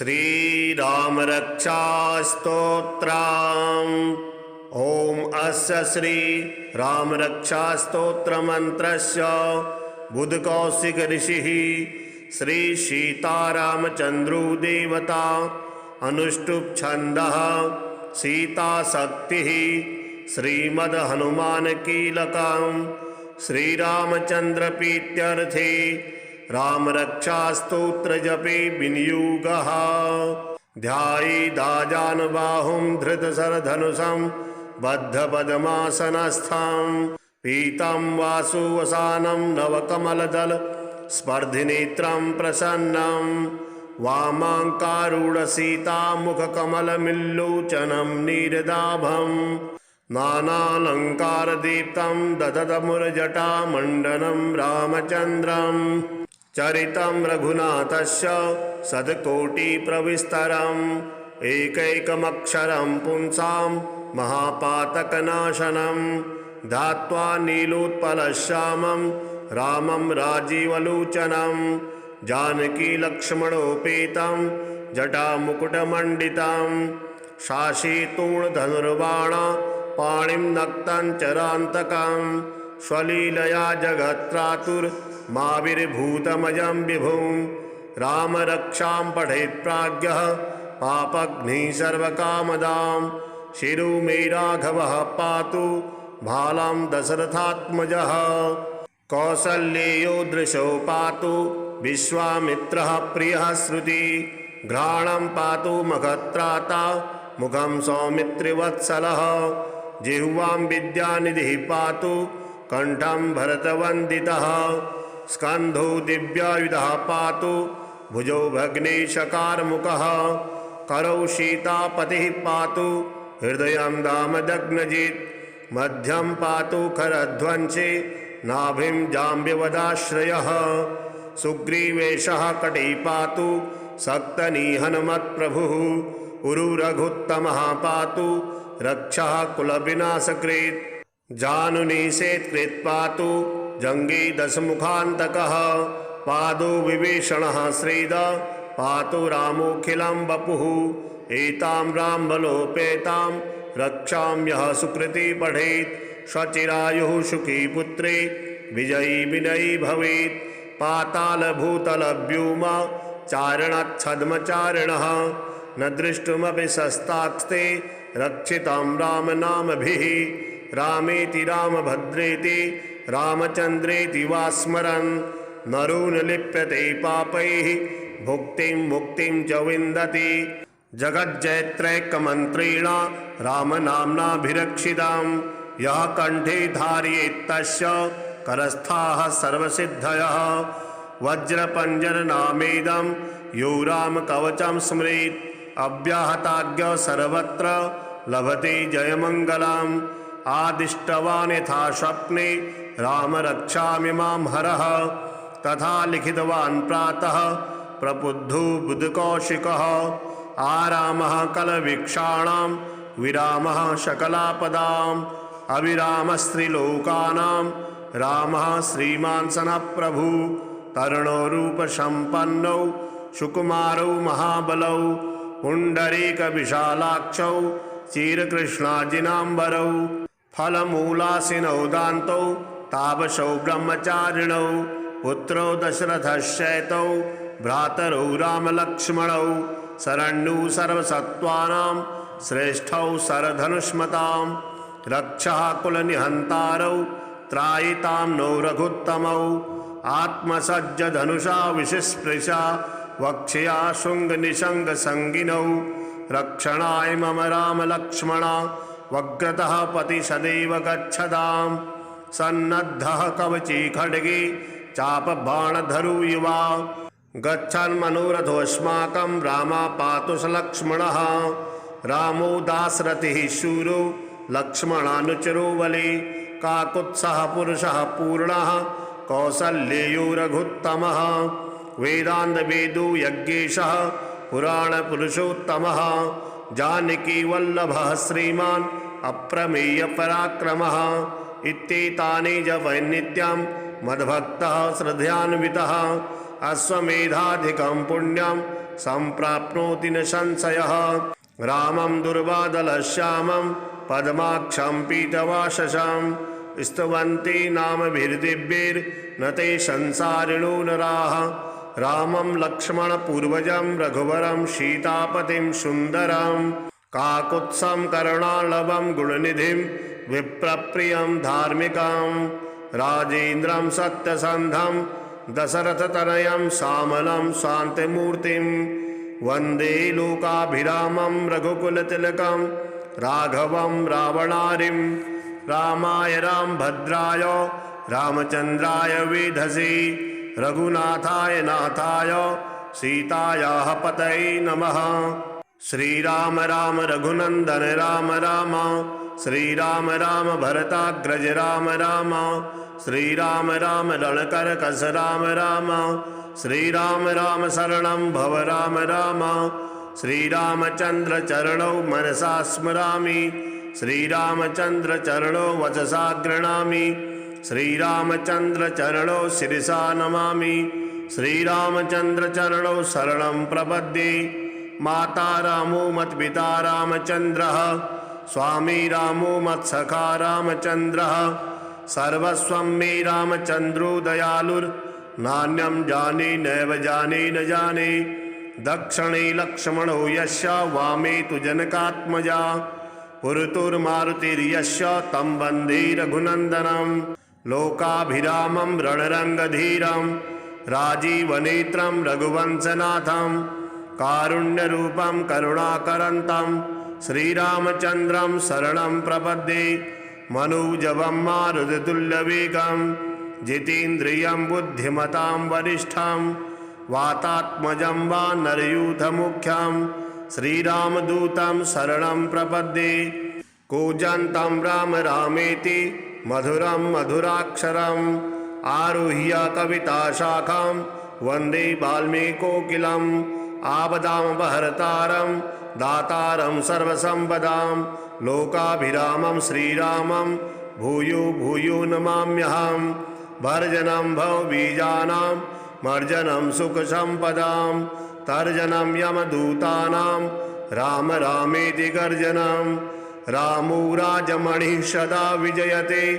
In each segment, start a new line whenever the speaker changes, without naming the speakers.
श्रीराम रक्षा स्तोत्रम्। ओम अस्य श्री राम रक्षा स्तोत्र मंत्रस्य बुधकौशिक ऋषिः श्री सीतारामचंद्रो देवता अनुष्टुप छंदः सीता शक्तिः श्रीमद् हनुमान कीलकम् श्रीरामचंद्र प्रीत्यर्थे राम रक्षा स्तोत्र जपे विनियोगः। ध्यायेदाजानुबाहुं धृतशरधनुषं बद्धपद्मासनस्थं पीतं वासुवसानं नवकमलदल स्पर्धिनेत्रं प्रसन्नं वामाङ्कारूढसीतामुखकमलमिल्लोचनं नीरदाभं नानालङ्कारदीप्तं दधतमुरजटामण्डनं रामचन्द्रम् चरितं रघुनाथस्य शतकोटिप्रविस्तरम् एकैकमक्षरं पुंसां महापातकनाशनं ध्यात्वा नीलोत्पलश्यामं रामं राजीवलोचनं जानकीलक्ष्मणोपेतं जटामुकुटमण्डितं शाशीतूणधनुर्बाण पाणिं नक्तं चरान्तकं स्वलीलया जगत्त्रातुर्माविर्भूतमजं विभुं राम रक्षां पठेत् प्राज्ञः पापघ्निः सर्वकामदां शिरो मे राघवः पातु भालां दशरथात्मजः कौसल्येयो दृशो पातु विश्वामित्रः प्रियः श्रुति घ्राणं पातु मखत्राता मुखं सौमित्रिवत्सलः जिह्वां विद्यानिधिः पातु कंठं भरतवंदितः स्कंधो दिव्यायुधः पातु भुजौ भग्नेशकारमुखः करौ सीतापतिः पातु हृदयं दामदग्नजित् मध्यं पातु खरध्वंसे नाभिं जाम्बवदाश्रयः सुग्रीवेशः कटी पातु सक्तनिहनमत्प्रभुः उरुरघुत्तमः पातु रक्षः कुलविनाशकृत् जानुनिषेत्कृत् पातु जंगी दशमुखान्तकः पादो विभीषणः श्रीद पातु रामोऽखिलं वपुः एतां रामबलोपेतां रक्षां यः सुकृती पठेत् स्वचिरायुः सुखी पुत्रे विजयी विनयी भवेत् पातालभूतलव्योम चारणच्छद्मचारिणः न दृष्टुमपि शस्तास्ते रक्षितं रामनामभिः रामेति रामभद्रेति रामचन्द्रेति वा स्मरन् नरो न लिप्यते पापैः भुक्तिं मुक्तिं च विन्दति जगज्जयत्रैकमन्त्रेण रामनाम्नाभिरक्षितां यः कण्ठे धारयेत् तस्य करस्थाः सर्वसिद्धयः वज्रपञ्जरनामेदं यो रामकवचं स्मरेत् अव्याहताज्ञ सर्वत्र लभते जयमङ्गलम् आदिष्टवान् यथा स्वप्ने राम रक्षामिमां हरः तथा लिखितवान् प्रातः प्रबुद्धो बुधकौशिकः आरामः कलवीक्षाणां विरामः शकलापदाम् अविरामस्त्रिलोकानां रामः श्रीमान् सनप्रभु तरुणो रूपसम्पन्नौ सुकुमारौ महाबलौ पुण्डरीकविशालाक्षौ चिरकृष्णाजिनाम्बरौ फलमूलासिनौ दान्तौ तापसौ ब्रह्मचारिणौ पुत्रौ दशरथश्चैतौ भ्रातरौ रामलक्ष्मणौ शरण्यौ सर्वसत्त्वानां श्रेष्ठौ शरधनुष्मतां रक्षः कुलनिहन्तारौ त्रायितां नो रघुत्तमौ आत्मसज्जधनुषा विशिस्पृशा वक्ष्या शुङ्गनिशङ्गसङ्गिनौ रक्षणाय मम रामलक्ष्मणा वग्रतः पति सदैव गच्छतां सन्नद्धः कवची खड्गे चापबाणधरो युवा गच्छन् मनोरथोऽस्माकं रामा पातु स लक्ष्मणः रामो दाशरथिः शूरो लक्ष्मणानुचरो बले काकुत्सः पुरुषः पूर्णः कौसल्येयो रघुत्तमः वेदान्तवेदो यज्ञेशः पुराणपुरुषोत्तमः जानकीवल्लभः श्रीमान् अप्रमेयपराक्रमः इत्येतानि जपन्नित्यं मद्भक्तः श्रद्धयान्वितः अश्वमेधाधिकं पुण्यं सम्प्राप्नोति न संशयः। रामं दुर्वादलश्यामं पद्माक्षं पीतवाससं स्तुवन्ति नामभिर्दिव्यैर्न ते संसारिणो नराः। रामं लक्ष्मणपूर्वजं रघुवरं सीतापतिं सुन्दरं काकुत्स्थं करुणालभं गुणनिधिं विप्रप्रियं धार्मिकं राजेन्द्रं सत्यसन्धं दशरथतनयं श्यामलं शान्तिमूर्तिं वन्दे लोकाभिरामं रघुकुलतिलकं राघवं रावणारिं। रामाय रामभद्राय रामचन्द्राय वेधसे रघुनाथाय नाथाय सीतायाः पतये नमः। श्रीराम राम रघुनन्दन राम राम श्रीराम राम भरताग्रज राम राम श्रीराम राम रणकरकस राम राम श्रीराम राम शरणं भव राम राम। श्रीरामचन्द्र चरणौ मनसा स्मरामि श्रीरामचन्द्र चरणौ वचसा गृह्णामि श्रीरामचन्द्र चरणौ शिरसा नमामि श्रीरामचन्द्र चरणौ शरणं प्रपद्ये। माता रामो मत्पिता रामचन्द्रः स्वामी रामो मत्सखा रामचन्द्रः सर्वस्वं मे रामचन्द्रो दयालुर्नान्यं जाने नैव जाने न जाने। दक्षिणे लक्ष्मणो यस्य वामे तु जनकात्मजा पुरतुर्मारुतिर्यस्य तं वन्दे रघुनन्दनं। लोकाभिरामं रणरङ्गधीरं राजीवनेत्रं रघुवंशनाथं कारुण्यरूपं करुणाकरन्तं श्रीरामचन्द्रं शरणं प्रपद्ये। मनोजवं मारुततुल्यवेगं जितेन्द्रियं बुद्धिमतां वरिष्ठं वातात्मजं वानरयूथमुख्यं श्रीरामदूतं शरणं प्रपद्ये। कूजन्तं राम रामेति मधुरं मधुराक्षरम् आरुह्य कविताशाखां वन्दे वाल्मीकोकिलम्। आपदामपहर्तारं दातारं सर्वसम्पदां लोकाभिरामं श्रीरामं भूयो भूयो नमाम्यहं। भर्जनं भवबीजानां मर्जनं सुखसम्पदां तर्जनं यमदूतानां राम रामेति गर्जनं। रामो राजमणिः सदा विजयते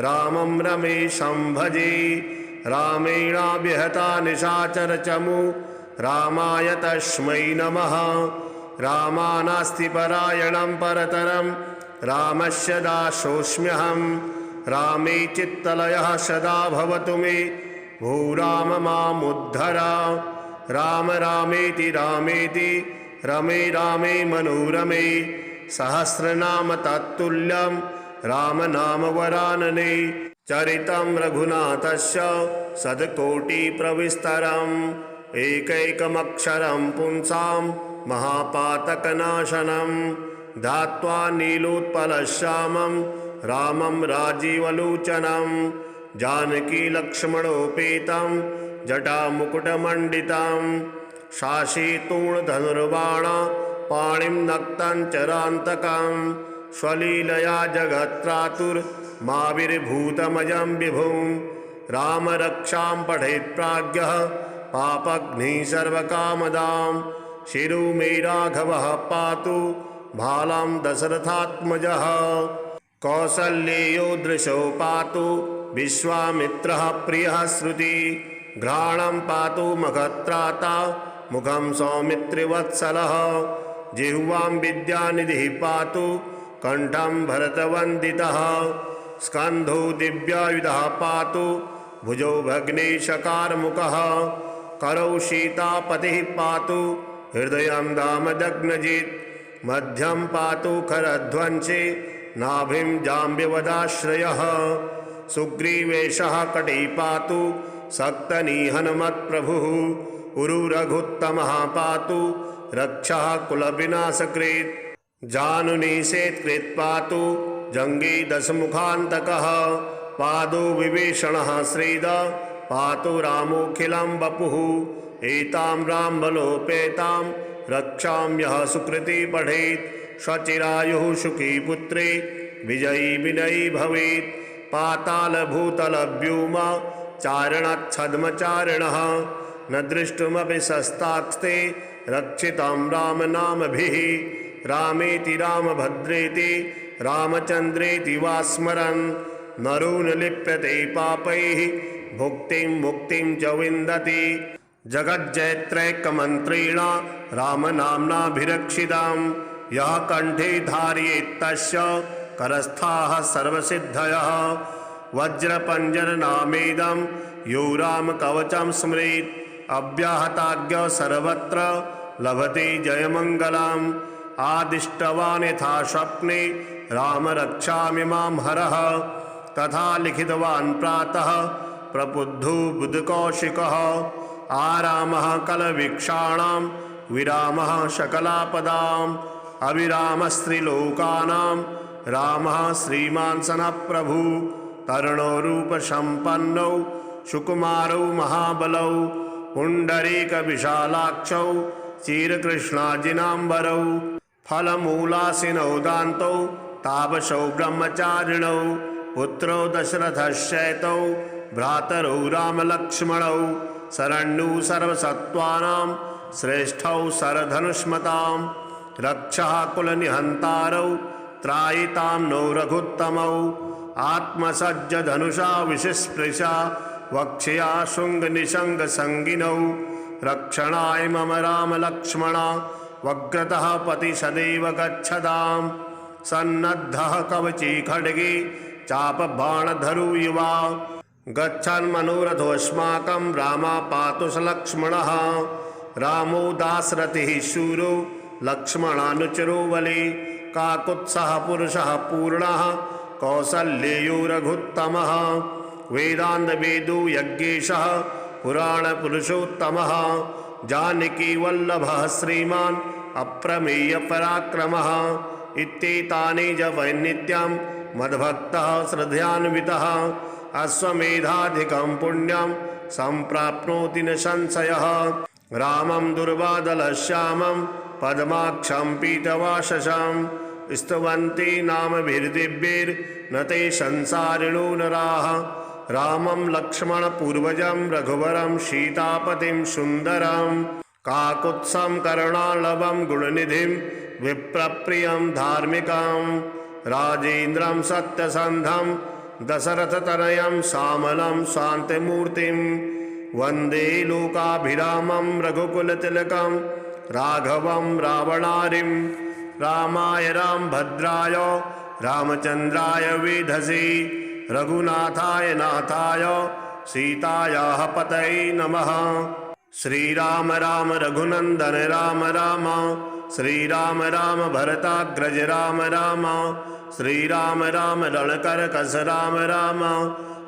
रामं रमेशं भजे। रामेणाव्यहता निशाचरचमु रामाय तस्मै नमः। रामानास्ति परायणं परतरं रामस्य दासोऽस्म्यहं। रामे चित्तलयः सदा भवतु मे भो राम मामुद्धर। राम रामेति रामेति रमे रामे मनोरमे सहस्रनाम तत्तुल्यं राम नाम वरानने। चरितं रघुनाथस्य शतकोटिप्रविस्तरम् एकैकमक्षरं पुंसां महापातकनाशनं धात्वा नीलोत्पलश्यामं रामं राजीवलोचनं। जानकीलक्ष्मणोपेतं जटामुकुटमण्डितं शाशीतूणधनुर्बाण पाणिं नक्तं चरान्तकं स्वलीलया जगत्त्रातुर्माविर्भूतमजं विभुं। राम रक्षां पठेत् प्राज्ञः पापघ्निः सर्वकामदां शिरो मे राघवः पातु भालां दशरथात्मजः। कौसल्येयो दृशो पातु विश्वामित्रः प्रियः श्रुति घ्राणं पातु मखत्राता मुखं सौमित्रिवत्सलः। जिह्वां विद्यानिधिः पातु कंठं भरतवन्दितः। स्कन्धो दिव्यायुधः पातु भुजौ भग्नेशकारमुखः। करौ सीतापतिः पातु हृदयं दामदग्नजित्। मध्यं पातु खरध्वंसे नाभिं जाम्बवदाश्रयः। सुग्रीवेशः कटी पातु सक्तनिहनमत्प्रभुः। उरुरघुत्तमः पातु रक्षः कुलविनाशकृत्। जानुनिषेत्कृत् पातु जङ्गे दशमुखान्तकः। पादो विभीषणः श्रीद पातु रामोऽखिलं वपुः। एतां रामबलोपेतां रक्षां यः सुकृती पठेत् स्वचिरायुः सुखी पुत्रे विजयी विनयी भवेत्। पातालभूतलव्योम चारणच्छद्मचारिणः न दृष्टुमपि शस्तास्ते रक्षितं रामनामभिः रामेति रामभद्रेति रामचन्द्रेति वा स्मरन् नरो न लिप्यते पापैः भुक्तिं मुक्तिं च विन्दति जगज्जयत्रैकमन्त्रेण रामनाम्नाभिरक्षितां यः कण्ठे धारयेत् तस्य करस्थाः सर्वसिद्धयः वज्रपञ्जरनामेदं यो रामकवचं स्मरेत् अव्याहताज्ञ सर्वत्र लभते जयमङ्गलम् आदिष्टवान् यथा स्वप्ने राम रक्षामि मां हरः तथा लिखितवान् प्रातः प्रबुद्धो बुधकौशिकः आरामः कलवीक्षाणां विरामः शकलापदाम् अविरामस्त्रिलोकानां रामः श्रीमान् सनः प्रभु तरुणो रूपसम्पन्नौ सुकुमारौ महाबलौ पुण्डरीकविशालाक्षौ चिरकृष्णाजिनाम्बरौ फलमूलासिनौ दान्तौ तापसौ ब्रह्मचारिणौ पुत्रौ दशरथश्चैतौ भ्रातरौ रामलक्ष्मणौ शरण्यौ सर्वसत्त्वानां श्रेष्ठौ शरधनुष्मतां रक्षः कुलनिहन्तारौ त्रायितां नो रघुत्तमौ आत्मसज्जधनुषा विशिस्पृशा वक्ष्या शुङ्गनिशङ्गसङ्गिनौ रक्षणाय मम रामलक्ष्मणा वग्रतः पति सदैव गच्छताम् सन्नद्धः कवची खड्गे चापबाणधरो युवा गच्छन् मनोरथोऽस्माकं रामा पातु स लक्ष्मणः रामो दाशरथिः शूरो लक्ष्मणानुचरो बली काकुत्सः पुरुषः पूर्णः कौसल्येयो रघुत्तमः वेदान्तवेदो यज्ञेशः पुराणपुरुषोत्तमः जानकीवल्लभः श्रीमान् अप्रमेयपराक्रमः इत्येतानि च वैनित्यं मद्भक्तः श्रद्धयान्वितः अश्वमेधाधिकं पुण्यं सम्प्राप्नोति न संशयः रामं दुर्वादलश्यामं पद्माक्षं पीतवाससं स्तुवन्ति नामभिर्दिव्यैर्न ते संसारिणो नराः रामं लक्ष्मणपूर्वजं रघुवरं सीतापतिं सुन्दरं काकुत्सं करुणालभं गुणनिधिं विप्रप्रियं धार्मिकं राजेन्द्रं सत्यसन्धं दशरथतनयं श्यामलं शान्तिमूर्तिं वन्दे लोकाभिरामं रघुकुलतिलकं राघवं रावणारिं रामाय रामभद्राय रामचन्द्राय वेधसे रघुनाथाय नाथाय सीतायाः पतये नमः। श्रीराम राम रघुनन्दन राम राम श्रीराम राम भरताग्रज राम राम श्रीराम राम रणकरकस राम राम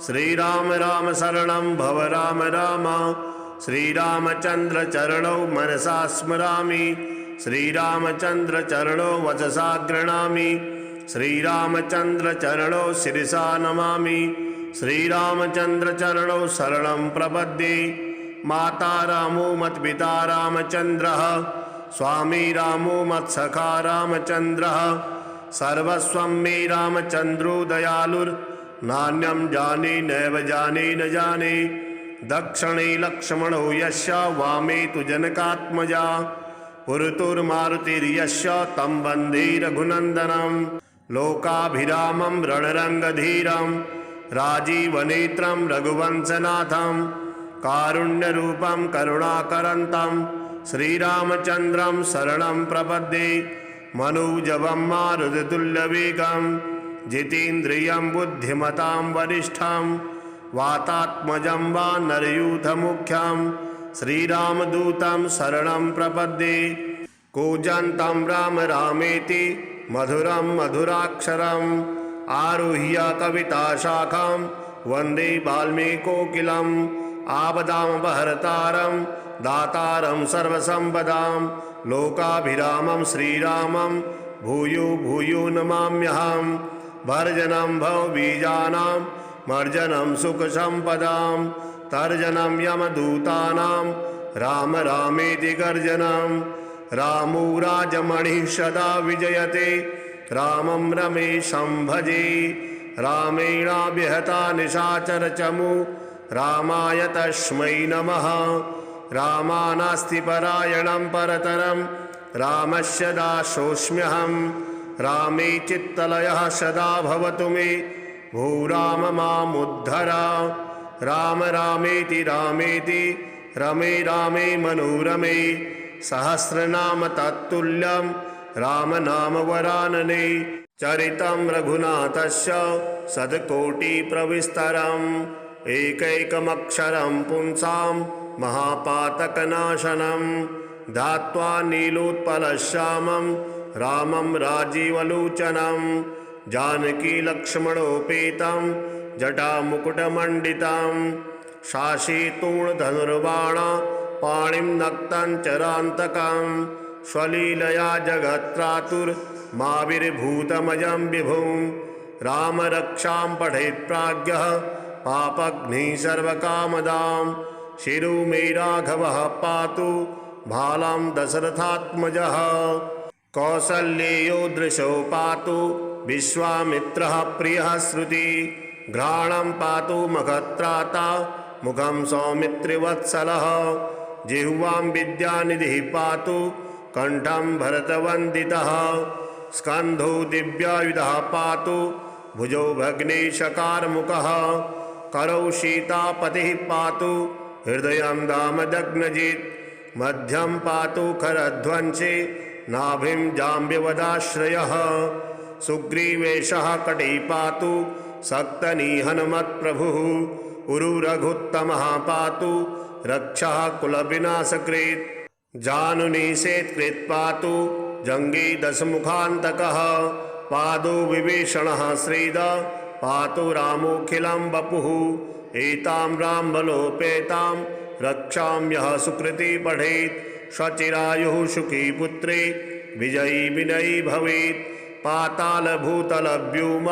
श्रीराम राम शरणं भव राम राम श्रीरामचन्द्र चरणौ मनसा स्मरामि श्रीरामचन्द्र चरणौ वचसा गृह्णामि श्रीरामचन्द्र चरणौ शिरसा नमामि श्रीरामचन्द्र चरणौ शरणं प्रपद्ये माता रामो मत्पिता रामचन्द्रः स्वामी रामो मत्सखा रामचन्द्रः सर्वस्वं मे रामचन्द्रो दयालुर्नान्यं जाने नैव जाने न जाने दक्षिणे लक्ष्मणो यस्य वामे तु जनकात्मजा पुरतुर्मारुतिर्यस्य तं वन्दे रघुनन्दनं लोकाभिरामं रणरङ्गधीरं राजीवनेत्रं रघुवंशनाथं कारुण्यरूपं करुणाकरन्तं श्रीरामचन्द्रं शरणं प्रपद्ये मनोजवं मारुततुल्यवेगं जितेन्द्रियं बुद्धिमतां वरिष्ठं वातात्मजं वानरयूथमुख्यं श्रीरामदूतं शरणं प्रपद्ये कूजन्तं राम रामेति मधुरं मधुराक्षरम् आरुह्य कविताशाखां वन्दे वाल्मीकोकिलम् आपदामपहर्तारं दातारं सर्वसम्पदां लोकाभिरामं श्रीरामं भूयो भूयो नमाम्यहं भर्जनं भवबीजानां मर्जनं सुखसम्पदां तर्जनं यमदूतानां राम रामेति गर्जनं रामो राजमणिः सदा विजयते रामं रमेशं भजे रामेणाभिहता निशाचरचमु रामाय तस्मै नमः रामानास्ति परायणं परतरं रामस्य दासोऽस्म्यहं। रामे चित्तलयः सदा भवतु मे भूराम मामुद्धर। राम रामेति रामेति रमे रामे मनोरमे सहस्रनाम तत्तुल्यं राम नाम वरानने। चरितं रघुनाथस्य शतकोटिप्रविस्तरम् एकैकमक्षरं पुंसां महापातकनाशनं। ध्यात्वा नीलोत्पलश्यामं रामं राजीवलोचनं। जानकी लक्ष्मणोपेतं जटामुकुटमण्डितं। शाशीतूणधनुर्बाण पाणिं नक्तं चरान्तकं। स्वलीलया जगत्त्रातुर्माविर्भूतमजं विभुं। राम रक्षां पठेत् प्राज्ञः पापघ्निः सर्वकामदां। शिरो मे राघवः पातु भालां दशरथात्मजः। कौसल्येयो दृशो पातु विश्वामित्रः प्रियः श्रुति। घ्राणं पातु मखत्राता मुखं सौमित्रिवत्सलः। जिह्वां विद्यानिधिः पातु कंठं भरतवन्दितः। स्कन्धो दिव्यायुधः पातु भुजौ भग्नेशकारमुखः। करौ सीतापतिः पातु हृदयं दामदग्नजित्। मध्यं पातु खरध्वंसे नाभिं जाम्बवदाश्रयः। सुग्रीवेशः कटी पातु सक्तनिहनमत्प्रभुः। उरु रघुत्तमः पातु रक्षः कुलविनाशकृत्। जानुनिषेत्कृत् पातु जङ्गी दशमुखान्तकः। पादो विभीषणः श्रीद पातु रामोऽखिलं वपुः। एतां रामबलोपेतां रक्षां यः सुकृती पठेत्। स्वचिरायुः सुखी पुत्रे विजयी विनयी भवेत्। पातालभूतलव्योम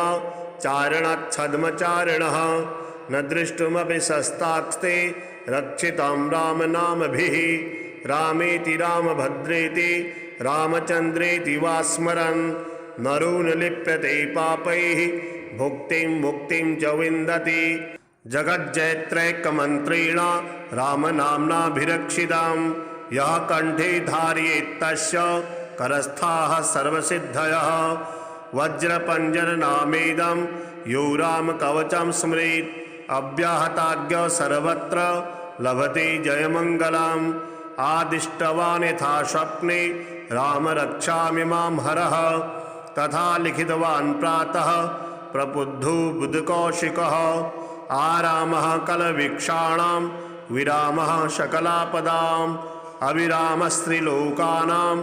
चारणच्छद्मचारिणः। न दृष्टुमपि शस्तास्ते रक्षितं रामनामभिः। रामेति रामभद्रेति रामचन्द्रेति वा स्मरन् नरो न लिप्यते पापैः भुक्तिं मुक्तिं च विन्दति। जगज्जयत्रैकमन्त्रेण रामनाम्नाभिरक्षितां यः कण्ठे धारयेत् तस्य करस्थाः सर्वसिद्धयः। वज्रपञ्जरनामेदं यो रामकवचं स्मरेत् अव्याहताज्ञ सर्वत्र लभते जयमङ्गलम्। आदिष्टवान् यथा स्वप्ने राम रक्षामि मां हरः। तथा लिखितवान् प्रातः प्रबुद्धो बुधकौशिकः। आरामः कलवीक्षाणां विरामः शकलापदाम्। अविरामस्त्रिलोकानां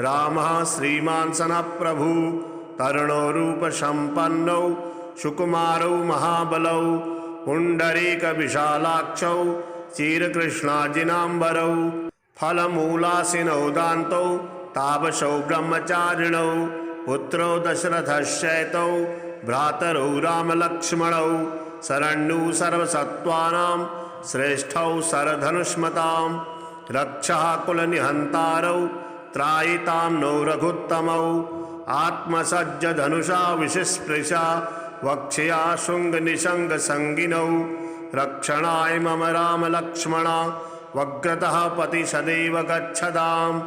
रामः श्रीमान् सनप्रभु। तरुणो रूपसम्पन्नौ सुकुमारौ महाबलौ। पुण्डरीकविशालाक्षौ चिरकृष्णाजिनाम्बरौ। फलमूलासिनौ दान्तौ तावसौ ब्रह्मचारिणौ। पुत्रौ दशरथश्चैतौ भ्रातरौ रामलक्ष्मणौ। शरण्यौ सर्वसत्त्वानां श्रेष्ठौ शरधनुष्मतां। रक्षः कुलनिहन्तारौ त्रायितां नो रघुत्तमौ। आत्मसज्जधनुषा विशिस्पृशा वक्ष्या शृङ्गनिशङ्गसङ्गिनौ। रक्षणाय मम रामलक्ष्मणा वग्रतः पति सदैव गच्छताम्।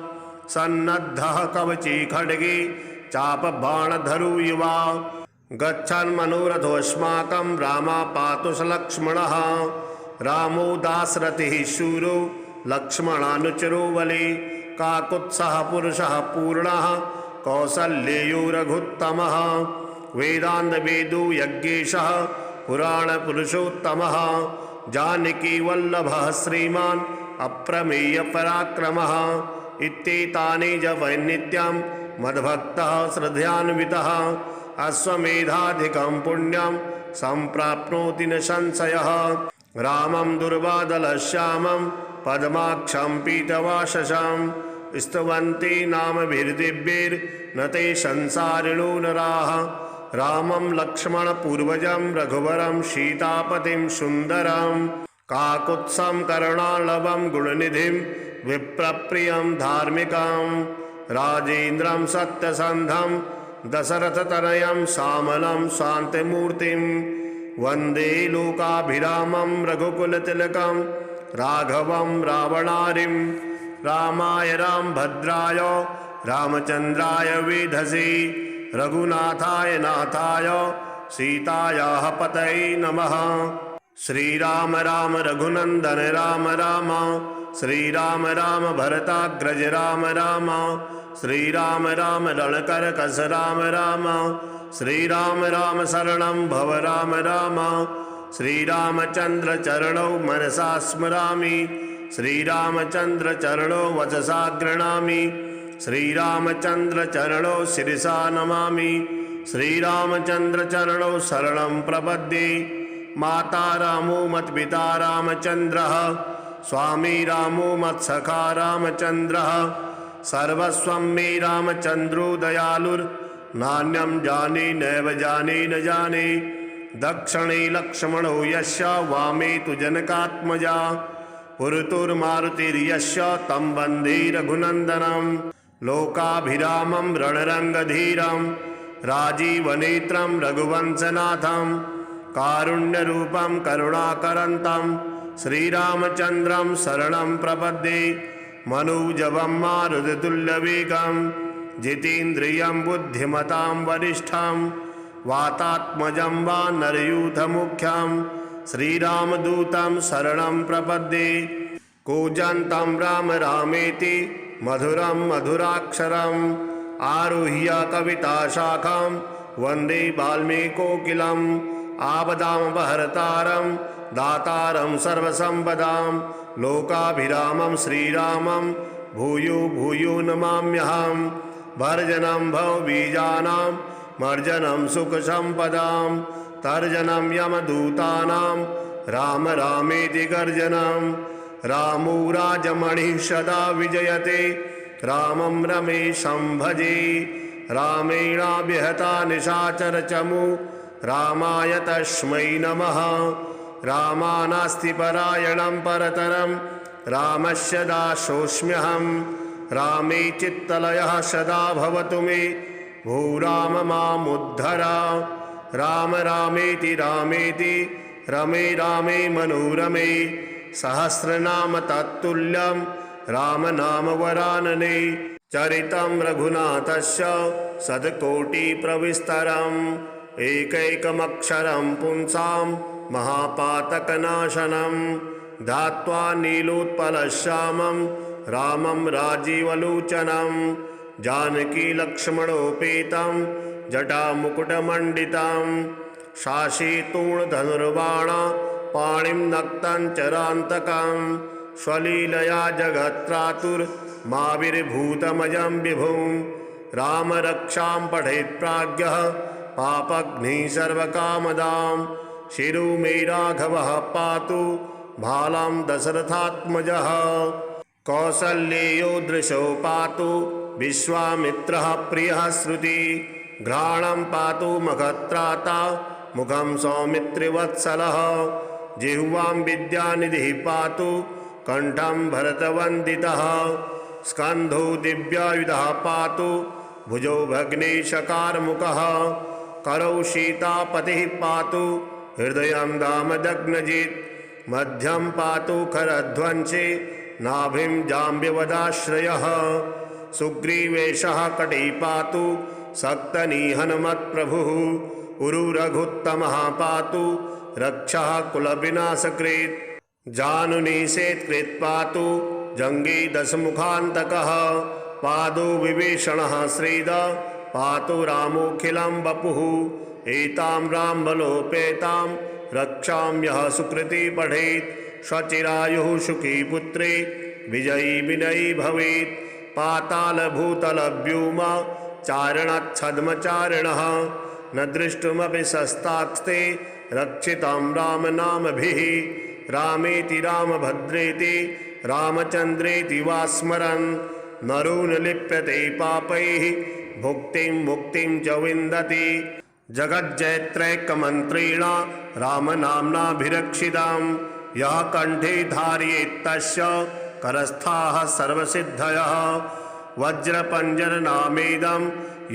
सन्नद्धः कवची खड्गे चापबाणधरो युवा। गच्छन् मनोरथोऽस्माकं रामा पातु स लक्ष्मणः। रामो दाशरथिः शूरो लक्ष्मणानुचरो बले। काकुत्सः पुरुषः पूर्णः कौसल्येयो रघुत्तमः। वेदान्तवेदो यज्ञेशः पुराणपुरुषोत्तमः। जानकीवल्लभः श्रीमान् अप्रमेयपराक्रमः। इत्येतानि च वैनित्यं मद्भक्तः श्रद्धयान्वितः। अश्वमेधाधिकं पुण्यं सम्प्राप्नोति न संशयः। रामं दुर्वादलश्यामं पद्माक्षं पीतवाससं। स्तुवन्ति नामभिर्दिव्यैर्न ते संसारिणो नराः। रामं लक्ष्मणपूर्वजं रघुवरं सीतापतिं सुन्दरं। काकुत्सं करुणालभं गुणनिधिं विप्रप्रियं धार्मिकं। राजेन्द्रं सत्यसन्धं दशरथतनयं श्यामलं शान्तिमूर्तिं। वन्दे लोकाभिरामं रघुकुलतिलकं राघवं रावणारिं रामाय रामभद्राय रामचन्द्राय वेधसे रघुनाथाय नाथाय सीतायाः पतये नमः। श्रीराम राम रघुनंदन राम राम श्रीराम राम भरताग्रज राम राम श्रीराम राम रणकरकस राम राम श्रीराम राम शरणं भव राम राम श्रीरामचंद्र चरणौ मनसा स्मरामि श्रीरामचंद्र चरणौ वचसा गृह्णामि श्रीरामचंद्र चरणौ शिरसा नमामि श्रीरामचंद्र चरणौ शरणं प्रपद्ये। माता रामो मत्पिता रामचंद्रः स्वामी रामो मत्सखा रामचंद्रः सर्वस्वं मे रामचंद्रो दयालुर्नान्यं जाने नैव जाने न जाने दक्षिणे लक्ष्मणो यस्य वामे तु जनकात्मजा पुरतुर्मारुतिर्यस्य तं वन्दे रघुनन्दनं लोकाभिरामं रणरङ्गधीरं राजीवनेत्रं रघुवंशनाथं कारुण्यरूपं करुणाकरन्तं श्रीरामचन्द्रं शरणं प्रपद्ये। मनोजवं मारुततुल्यवेगं जितेन्द्रियं बुद्धिमतां वरिष्ठं वातात्मजं वानरयूथमुख्यं श्रीरामदूतं शरणं प्रपद्ये। कूजन्तं राम रामेति मधुरं मधुराक्षरम् आरुह्य कविताशाखां वन्दे वाल्मीकोकिलम् आपदामपहर्तारं दातारं सर्वसम्पदां लोकाभिरामं श्रीरामं भूयो भूयो नमाम्यहं। भर्जनं भवबीजानां मर्जनं सुखसम्पदां तर्जनं यमदूतानां राम रामेति गर्जनं। रामो राजमणिः सदा विजयते रामं रमेशं भजे रामेणाभिहता निशाचरचमु रामाय तस्मै नमः। रामानास्ति परायणं परतरं रामस्य दासोऽस्म्यहं रामे चित्तलयः सदा भवतु मे भो राम मामुद्धर। राम रामेति रामेति रमे रामे मनोरमे सहस्रनाम तत्तुल्यं राम नाम वरानने चरितं रघुनाथस्य शतकोटिप्रविस्तरम् एकैकमक्षरं पुंसां महापातकनाशनं धात्वा नीलोत्पलश्यामं रामं राजीवलोचनं जानकीलक्ष्मणोपेतं जटामुकुटमण्डितं शाशीतूणधनुर्बाण पाणिं नक्तं चरान्तकं स्वलीलया जगत्त्रातुर्माविर्भूतमजं विभुं राम रक्षां पठेत् प्राज्ञः पापघ्निः सर्वकामदां शिरो मे राघवः पातु भालां दशरथात्मजः कौसल्येयो दृशो पातु विश्वामित्रः प्रियः श्रुति घ्राणं पातु मखत्राता मुखं सौमित्रिवत्सलः जिह्वां विद्यानिधिः पातु कंठं भरतवन्दितः स्कन्धो दिव्यायुधः पातु भुजौ भग्नेशकारमुखः करौ सीतापतिः पातु हृदयं दामदग्नजित् मध्यं पातु खरध्वंसे नाभिं जाम्बवदाश्रयः सुग्रीवेशः कटी पातु सक्तनिहनमत्प्रभुः उरुरघुत्तमः पातु रक्षः कुलविनाशकृत् जानुनिषेत्कृत् पातु जङ्गे दशमुखान्तकः पादो विभीषणः श्रीद पातु रामोऽखिलं वपुः एतां रामबलोपेतां रक्षां यः सुकृती पठेत् स्वचिरायुः सुखी पुत्रे विजयी विनयी भवेत् पातालभूतलव्योम चारणच्छद्मचारिणः न दृष्टुमपि शस्तास्ते रक्षितां रामनामभिः रामेति रामभद्रेति रामचन्द्रेति वा स्मरन् नरो न लिप्यते पापैः भुक्तिं मुक्तिं च विन्दति जगज्जयत्रैकमन्त्रेण रामनाम्नाभिरक्षितां यः कण्ठे धारयेत्तस्य करस्थाः सर्वसिद्धयः वज्रपञ्जरनामेदं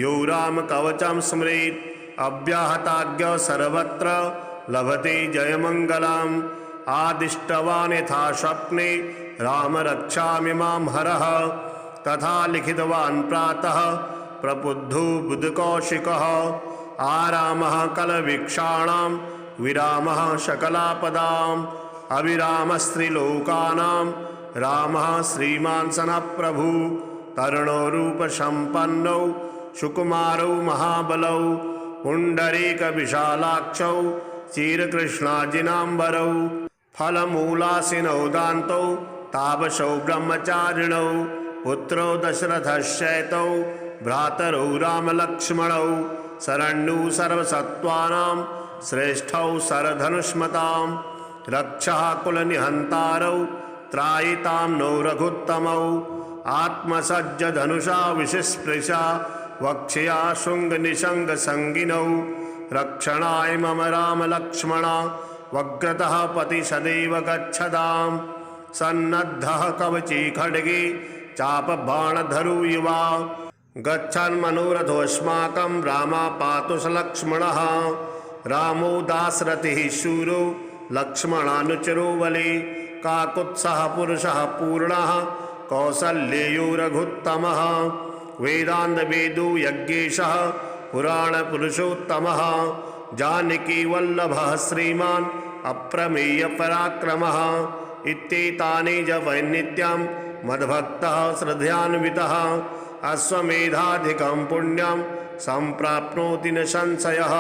यो रामकवचं स्मरेत् अव्याहताज्ञ सर्वत्र लभते जयमङ्गलं आदिष्टवान् यथा स्वप्ने राम रक्षामि मां हरः तथा लिखितवान् प्रातः प्रबुद्धो बुधकौशिकः आरामः कलवीक्षाणां विरामः शकलापदाम् अविरामस्त्रिलोकानां रामः श्रीमान् सनः प्रभु तरुणो रूपसम्पन्नौ सुकुमारौ महाबलौ पुण्डरीकविशालाक्षौ चिरकृष्णाजिनाम्बरौ फलमूलासिनौ दान्तौ तापसौ ब्रह्मचारिणौ पुत्रौ दशरथश्चैतौ भ्रातरौ रामलक्ष्मणौ शरण्यौ सर्वसत्त्वानां श्रेष्ठौ शरधनुष्मतां रक्षः कुलनिहन्तारौ त्रायितां नो रघुत्तमौ आत्मसज्जधनुषा विशिस्पृशा वक्ष्या शुङ्गनिशङ्गसङ्गिनौ रक्षणाय मम रामलक्ष्मणा वग्रतः पति सदैव गच्छताम् सन्नद्धः कवची खड्गे चापबाणधरो युवा गच्छन् मनोरथोऽस्माकं रामापातु स लक्ष्मणः रामो दाशरथिः शूरो लक्ष्मणानुचरो बले काकुत्सः पुरुषः पूर्णः कौसल्येयो रघुत्तमः वेदान्तवेदो यज्ञेशः पुराणपुरुषोत्तमः जानकीवल्लभः श्रीमान् अप्रमेयपराक्रमः इत्येतानि च वैनित्यं मद्भक्तः श्रद्धयान्वितः अश्वमेधाधिकं पुण्यं सम्प्राप्नोति न संशयः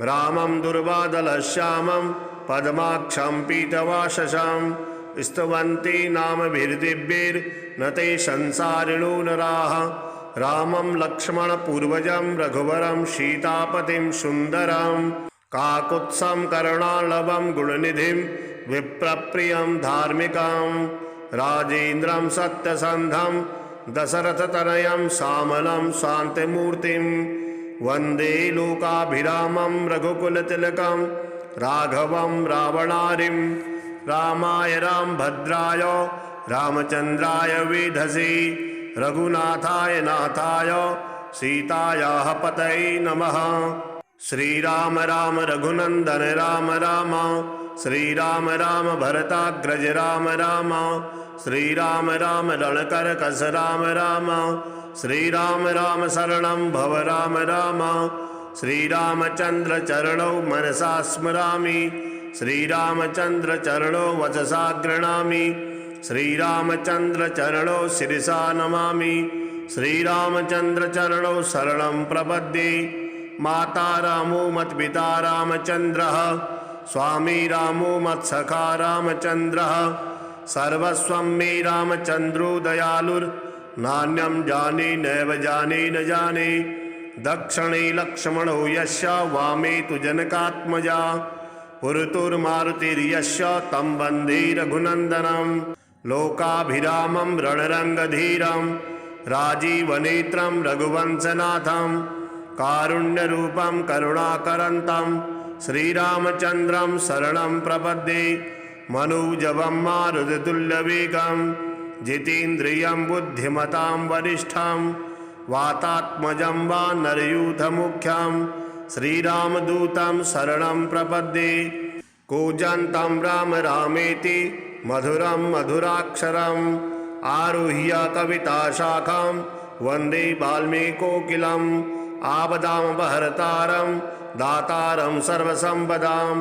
रामं दुर्वादलश्यामं पद्माक्षं पीतवाससं स्तुवन्ति नामभिर्दिव्यैर्न ते संसारिणो नराः रामं लक्ष्मणपूर्वजं रघुवरं सीतापतिं सुन्दरं काकुत्सं करुणालभं गुणनिधिं विप्रप्रियं धार्मिकं राजेन्द्रं सत्यसन्धं दशरथतनयं श्यामलं शान्तिमूर्तिं वन्दे लोकाभिरामं रघुकुलतिलकं राघवं रावणारिं रामाय रामभद्राय रामचन्द्राय वेधसे रघुनाथाय नाथाय सीतायाः पतये नमः। श्रीराम राम रघुनंदन राम राम श्रीराम राम भरताग्रज राम राम श्रीराम राम रणकरकस राम राम श्रीराम राम शरणं भव राम राम श्रीरामचंद्र चरणौ मनसा स्मरामि श्रीरामचंद्र चरणौ वचसा गृह्णामि श्रीरामचंद्र चरणौ शिरसा नमामि श्रीरामचंद्र चरणौ शरणं प्रपद्ये माता रामो मत्पिता रामचंद्रः स्वामी रामो मत्सखा रामचंद्रः सर्वस्वं मे रामचंद्रो दयालुर्नान्यं जाने नैव जाने न जाने दक्षिणे लक्ष्मणो यस्य वामे तु जनकात्मजा पुरतुर्मारुतिर्यस्य तं वन्दे रघुनन्दनं लोकाभिरामं रणरङ्गधीरं राजीवनेत्रं रघुवंशनाथं कारुण्यरूपं करुणाकरन्तं श्रीरामचन्द्रं शरणं प्रपद्ये मनोजवं मारुततुल्यवेगं जितेन्द्रियं बुद्धिमतां वरिष्ठं वातात्मजं वानरयूथमुख्यं श्रीरामदूतं शरणं प्रपद्ये कूजन्तं राम रामेति मधुरं मधुराक्षरम् आरुह्य कविताशाखां वन्दे वाल्मीकोकिलम् आपदामपहर्तारं दातारं सर्वसम्पदां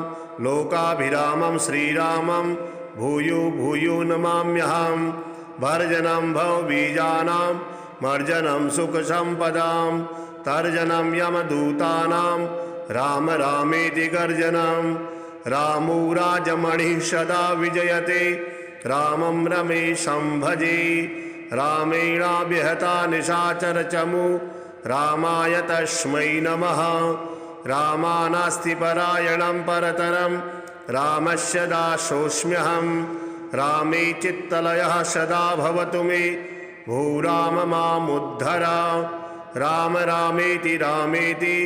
लोकाभिरामं श्रीरामं भूयो भूयो नमाम्यहम् भर्जनं भवबीजानां मर्जनं सुखसम्पदां तर्जनं यमदूतानां राम रामेति गर्जनं रामो राजमणिः सदा विजयते रामं रमेशं भजे रामेणाभिहता निशाचरचमु रामाय तस्मै नमः रामानास्ति परायणं परतरं रामस्य दासोऽस्म्यहं रामे चित्तलयः सदा भवतु मे भो राम मामुद्धर राम रामेति रामेति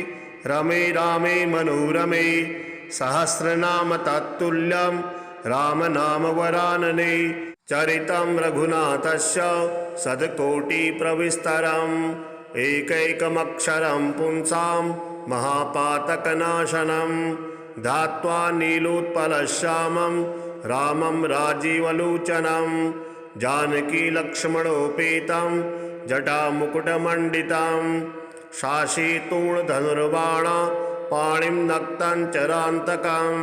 रमे रामे मनोरमे सहस्रनाम तत्तुल्यं राम नाम वरानने चरितं रघुनाथस्य शतकोटिप्रविस्तरम् एकैकमक्षरं पुंसां महापातकनाशनं धात्वा नीलोत्पलश्यामं रामं राजीवलोचनं जानकीलक्ष्मणोपेतं जटामुकुटमण्डितं शाशीतूणधनुर्बाण पाणिं नक्तं चरान्तकं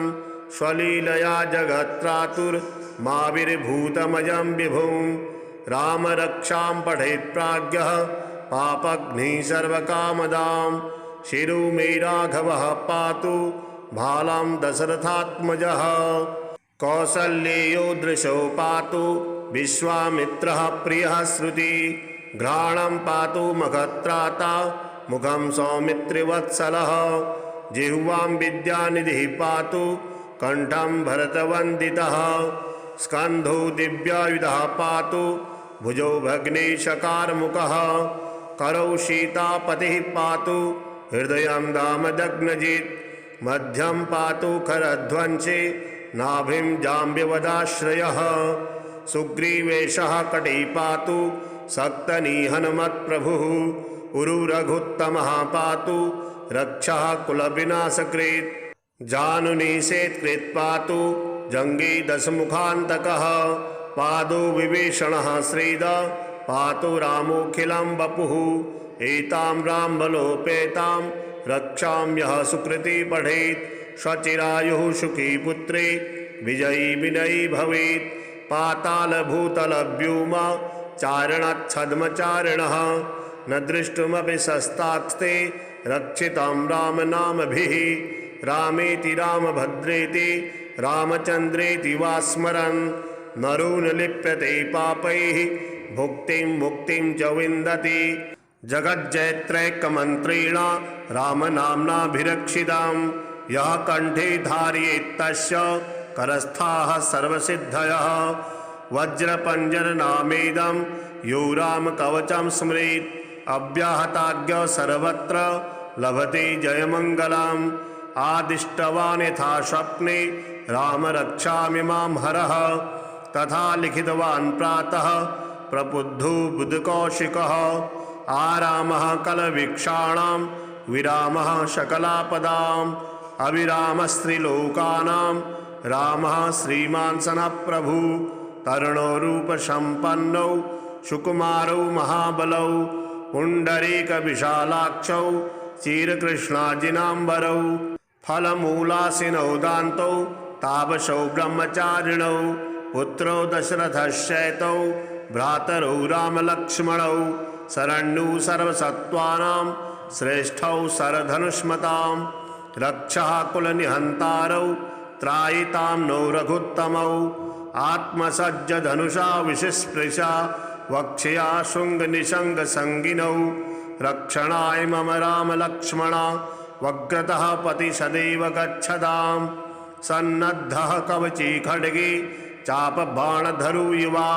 स्वलीलया जगत्त्रातुर्माविर्भूतमजं विभुं रामरक्षां पठेत् प्राज्ञः पापघ्निः सर्वकामदां शिरो मे राघवः पातु भालां दशरथात्मजः कौसल्येयो दृशो पातु विश्वामित्रः प्रियः श्रुति घ्राणं पातु मखत्राता मुखं सौमित्रिवत्सलः जिह्वां विद्यानिधिः पातु कंठं भरतवन्दितः स्कन्धो दिव्यायुधः पातु भुजौ भग्नेशकारमुखः करौ सीतापतिः पातु हृदयं दामदग्नजित् मध्यं पातु खरध्वंसे नाभिं जाम्बवदाश्रयः सुग्रीवेशः कटी पातु सक्तनिहनमत्प्रभुः उरुरघुत्तमः पातु रक्षः कुलविनाशकृत् जानुनिषेत्कृत् पातु जङ्गी दशमुखान्तकः पादो विभीषणः श्रीद पातु रामोऽखिलं वपुः एतां रामबलोपेतां रक्षां यः सुकृती पठेत् स्वचिरायुः सुखी पुत्रे विजयी विनयी भवेत् पातालभूतलव्योम चारणच्छद्मचारिणः न दृष्टुमपि शस्तास्ते रक्षितं रामनामभिः रामेति रामभद्रेति रामचन्द्रेति वा स्मरन् नरो न लिप्यते पापैः भुक्तिं मुक्तिं च विन्दति जगज्जयत्रैकमन्त्रेण रामनाम्नाभिरक्षितां यः कण्ठे धारयेत् तस्य करस्थाः सर्वसिद्धयः वज्रपञ्जरनामेदं यो रामकवचं स्मरेत् अव्याहताज्ञ सर्वत्र लभते जयमङ्गलम् आदिष्टवान् यथा स्वप्ने रामरक्षामि मां हरः तथा लिखितवान् प्रातः प्रबुद्धो बुधकौशिकः आरामः कलवीक्षाणां विरामः शकलापदाम् अविरामस्त्रिलोकानां रामः श्रीमान् सनप्रभु तरुणो रूपसम्पन्नौ सुकुमारौ महाबलौ पुण्डरीकविशालाक्षौ चिरकृष्णाजिनाम्बरौ फलमूलासिनौ दान्तौ तापसौ ब्रह्मचारिणौ पुत्रौ दशरथश्चैतौ भ्रातरौ रामलक्ष्मणौ शरण्यौ सर्वसत्त्वानां श्रेष्ठौ शरधनुष्मतां रक्षः कुलनिहन्तारौ त्रायितां नो रघुत्तमौ आत्मसज्जधनुषा विशिस्पृशा वक्ष्या शृङ्गनिशङ्गसङ्गिनौ रक्षणाय मम रामलक्ष्मणा वग्रतः पति सदैव गच्छतां सन्नद्धः कवची खड्गे चापबाणधरो युवा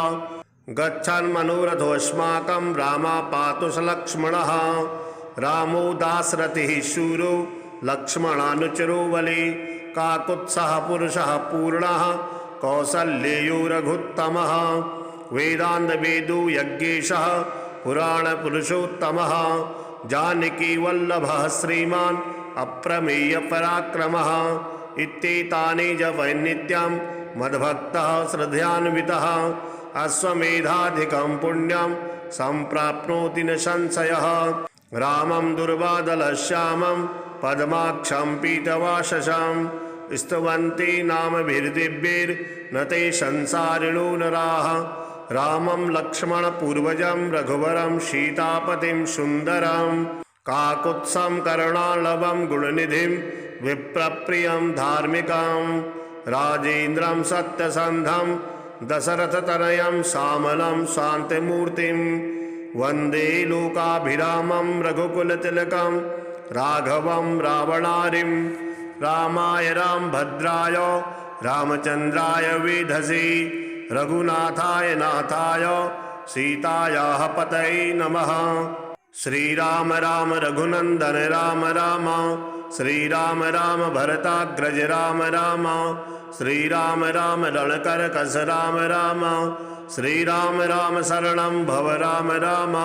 गच्छन् मनोरथोऽस्माकं रामा पातु स लक्ष्मणः रामो दाशरथिः शूरो लक्ष्मणानुचरो बली काकुत्सः पुरुषः पूर्णः कौसल्येयो रघुत्तमः वेदान्तवेदो यज्ञेशः पुराणपुरुषोत्तमः जानकीवल्लभः श्रीमान् अप्रमेयपराक्रमः इत्येतानि जपन्नित्यं मद्भक्तः श्रद्धयान्वितः अश्वमेधाधिकं पुण्यं सम्प्राप्नोति न संशयः रामं दुर्वादलश्यामं पद्माक्षं पीतवाससं स्तुवन्ति नामभिर्दिव्यैर्न ते संसारिणो नराः रामं लक्ष्मणपूर्वजं रघुवरं सीतापतिं सुन्दरं काकुत्सं करुणालभं गुणनिधिं विप्रप्रियं धार्मिकं राजेन्द्रं सत्यसन्धं दशरथतनयं श्यामलं शान्तिमूर्तिं वन्दे लोकाभिरामं रघुकुलतिलकं राघवं रावणारिं रामाय रामभद्राय रामचन्द्राय वेधसे रघुनाथाय नाथाय सीतायाः पतये नमः। श्रीराम राम रघुनंदन राम राम, श्रीराम राम भरताग्रज राम राम, श्रीराम राम रणकरकस राम राम, श्रीराम राम शरणं भव राम राम,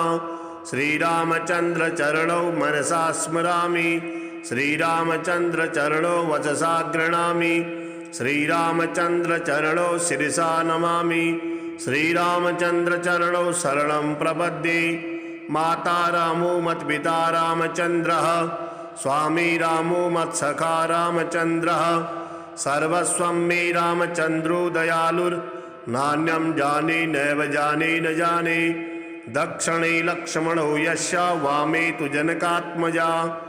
श्रीरामचंद्र चरणौ मनसा स्मरामि, श्रीरामचंद्र चरणौ वचसा गृह्णामि, श्रीरामचंद्र चरणौ शिरसा नमामि। श्रीरामचंद्र चरणौ शरणं प्रपद्ये। माता रामो मत्पिता रामचंद्रः, स्वामी रामो मत्सखा रामचंद्रः, सर्वस्वं मे रामचंद्रो दयालुर्नान्यं जाने नैव जाने न जाने। दक्षिणे लक्ष्मणो यस्य, वामे तु जनकात्मजा,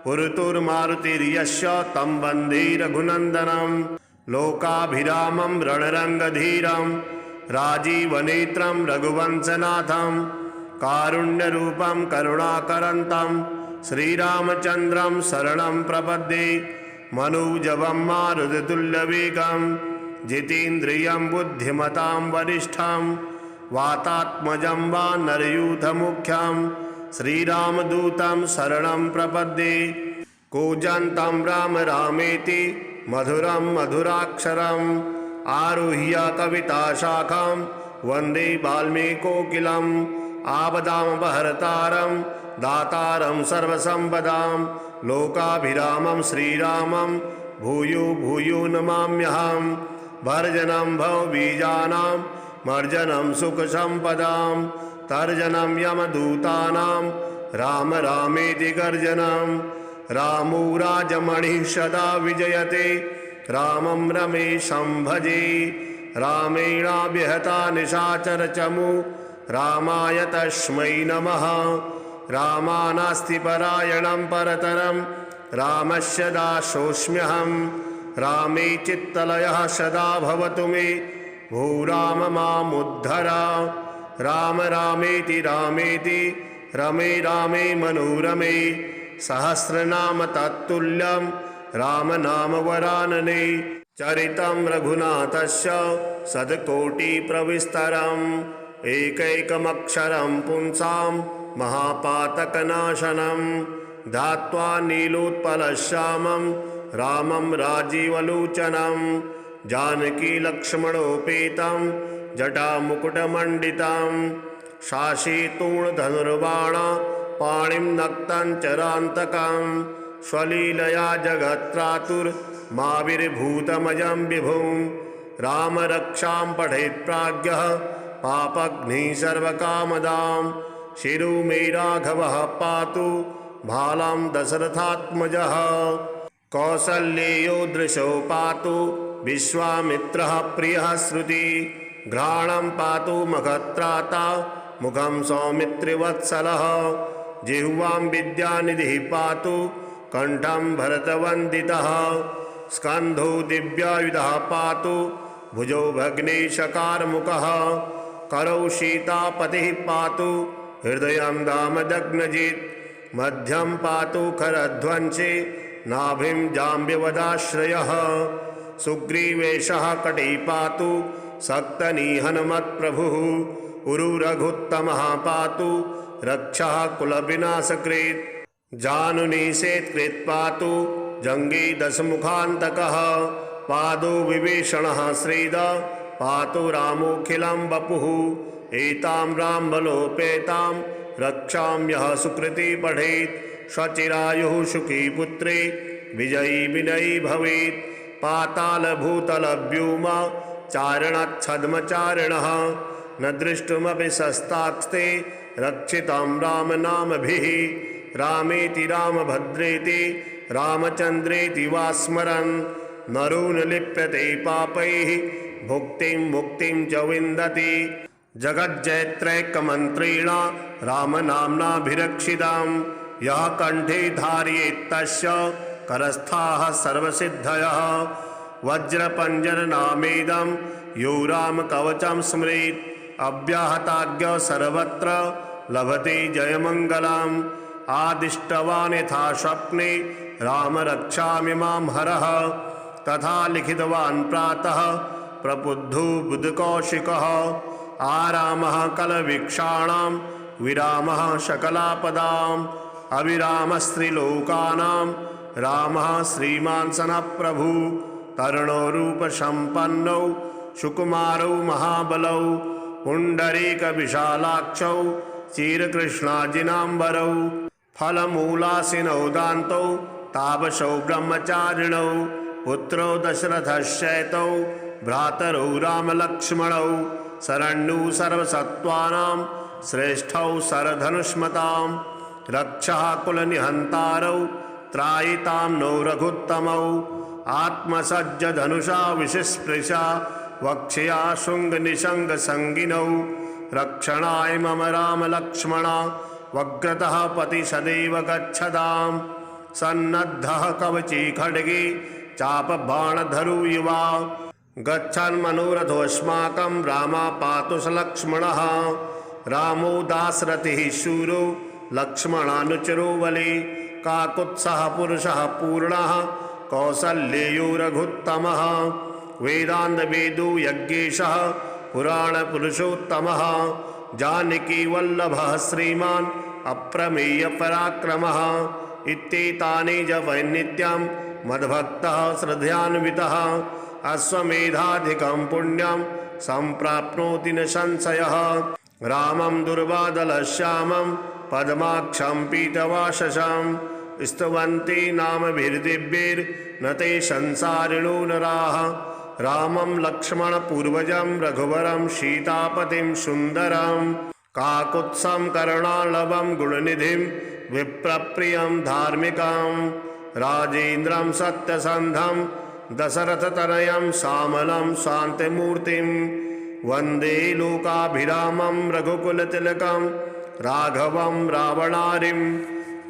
पुरतुर्मारुतिर्यस्य तं वन्दे रघुनन्दनं। लोकाभिरामं रणरङ्गधीरं, राजीवनेत्रं रघुवंशनाथं, कारुण्यरूपं करुणाकरन्तं श्रीरामचन्द्रं शरणं प्रपद्ये। मनोजवं मारुततुल्यवेगं, जितेन्द्रियं बुद्धिमतां वरिष्ठं, वातात्मजं वानरयूथमुख्यं श्रीरामदूतं शरणं प्रपद्ये। कूजन्तं राम रामेति मधुरं मधुराक्षरम्, आरुह्य कविताशाखां वन्दे वाल्मीकोकिलम्। आपदामपहर्तारं दातारं सर्वसम्पदां, लोकाभिरामं श्रीरामं भूयो भूयो नमाम्यहम्। भर्जनं भवबीजानां मर्जनं सुखसम्पदां, तर्जनं यमदूतानां राम रामेति गर्जनं। रामो राजमणिः सदा विजयते, रामं रमेशं भजे। रामेणाव्यहता निशाचरचमु, रामाय तस्मै नमः। रामानास्ति परायणं परतरं, रामस्य दासोऽस्म्यहं। रामे चित्तलयः सदा भवतु मे, भो राम मामुद्धर। राम रामेति रामेति रमे रामे मनोरमे, सहस्रनाम तत्तुल्यं राम नाम वरानने। चरितं रघुनाथस्य शतकोटिप्रविस्तरम्, एकैकमक्षरं पुंसां महापातकनाशनं। ध्यात्वा नीलोत्पलश्यामं रामं राजीवलोचनं, जानकीलक्ष्मणोपेतं जटामुकुटमण्डितं। शाशीतूणधनुर्बाण पाणिं नक्तं चरान्तकं, स्वलीलया जगत्त्रातुर्माविर्भूतमजं विभुं। रामरक्षां पठेत् प्राज्ञः पापघ्निः सर्वकामदां, शिरो मे राघवः पातु भालां दशरथात्मजः। कौसल्येयो दृशो पातु विश्वामित्रः प्रियः श्रुति, घ्राणं पातु मखत्राता मुखं सौमित्रिवत्सलः। जिह्वां विद्यानिधिः पातु कण्ठं भरतवन्दितः, स्कन्धो दिव्यायुधः पातु भुजौ भग्नेशकारमुखः। करौ सीतापतिः पातु हृदयं दामदग्नजित्, मध्यं पातु खरध्वंसे नाभिं जाम्बवदाश्रयः। सुग्रीवेशः कटी पातु सक्तनिहनमत्प्रभुः, उरुरघुत्तमः पातु रक्षः कुलविनाशकृत्। जानुनिषेत्कृत् पातु जङ्गे दशमुखान्तकः, पादो विभीषणः श्रीद पातु रामोऽखिलं वपुः। एतां रामबलोपेतां रक्षां यः सुकृती पठेत्, स्वचिरायुः सुखी पुत्रे विजयी विनयी भवेत्। पातालभूतलव्योम चारणच्छद्मचारिणः, न दृष्टुमपि शस्तास्ते रक्षितं रामनामभिः। रामेति रामभद्रेति रामचन्द्रेति वा स्मरन्, नरो न लिप्यते पापैः भुक्तिं मुक्तिं च विन्दति। जगज्जयत्रैकमन्त्रेण रामनाम्नाभिरक्षितां, यः कण्ठे धारयेत् तस्य करस्थाः सर्वसिद्धयः। वज्रपञ्जरनामेदं यो रामकवचं स्मरेत्, अव्याहताज्ञ सर्वत्र लभते जयमङ्गलम्। आदिष्टवान् यथा स्वप्ने राम रक्षामि मां हरः, तथा लिखितवान् प्रातः प्रबुद्धो बुधकौशिकः। आरामः कलवीक्षाणां विरामः सकलापदाम्, अविरामस्त्रिलोकानां रामः श्रीमान् सनः प्रभु। तरुणो रूपसम्पन्नौ सुकुमारौ महाबलौ, पुण्डरीकविशालाक्षौ चीरकृष्णाजिनाम्बरौ। फलमूलासिनौ दान्तौ तापसौ ब्रह्मचारिणौ, पुत्रो दशरथश्चैतौ भ्रातरौ रामलक्ष्मणौ शरण्यौ सर्वसत्त्वानां श्रेष्ठौ शरधनुष्मतां रक्षः कुलनिहन्तारौ त्रायितां नो रघुत्तमौ आत्मसज्जधनुषा विशिस्पृशा वक्ष्या शुङ्गनिशङ्गसङ्गिनौ रक्षणाय मम रामलक्ष्मणा वग्रतः पति सदैव गच्छताम् सन्नद्धः कवची खड्गे चापबाणधरु युवा गच्छन् मनोरथोऽस्माकं रामापातु स लक्ष्मणः रामो दाशरथिः शूरो लक्ष्मणानुचरो बली काकुत्सः पुरुषः पूर्णः कौसल्येयो रघुत्तमः वेदान्तवेदो यज्ञेशः पुराणपुरुषोत्तमः जानकीवल्लभः श्रीमान् अप्रमेयपराक्रमः इत्येतानि च वैनित्यं मद्भक्तः श्रद्धयान्वितः अश्वमेधाधिकं पुण्यं सम्प्राप्नोति न संशयः रामं दुर्वादलश्यामं पद्माक्षं पीतवाससं स्तुवन्ति नामभिर्दिव्यैर्न ते संसारिणो नराः रामं लक्ष्मणपूर्वजं रघुवरं सीतापतिं सुन्दरं काकुत्सं करुणालभं गुणनिधिं विप्रप्रियं धार्मिकं राजेन्द्रं सत्यसन्धं दशरथतनयं श्यामलं शान्तिमूर्तिं वन्दे लोकाभिरामं रघुकुलतिलकं राघवं रावणारिं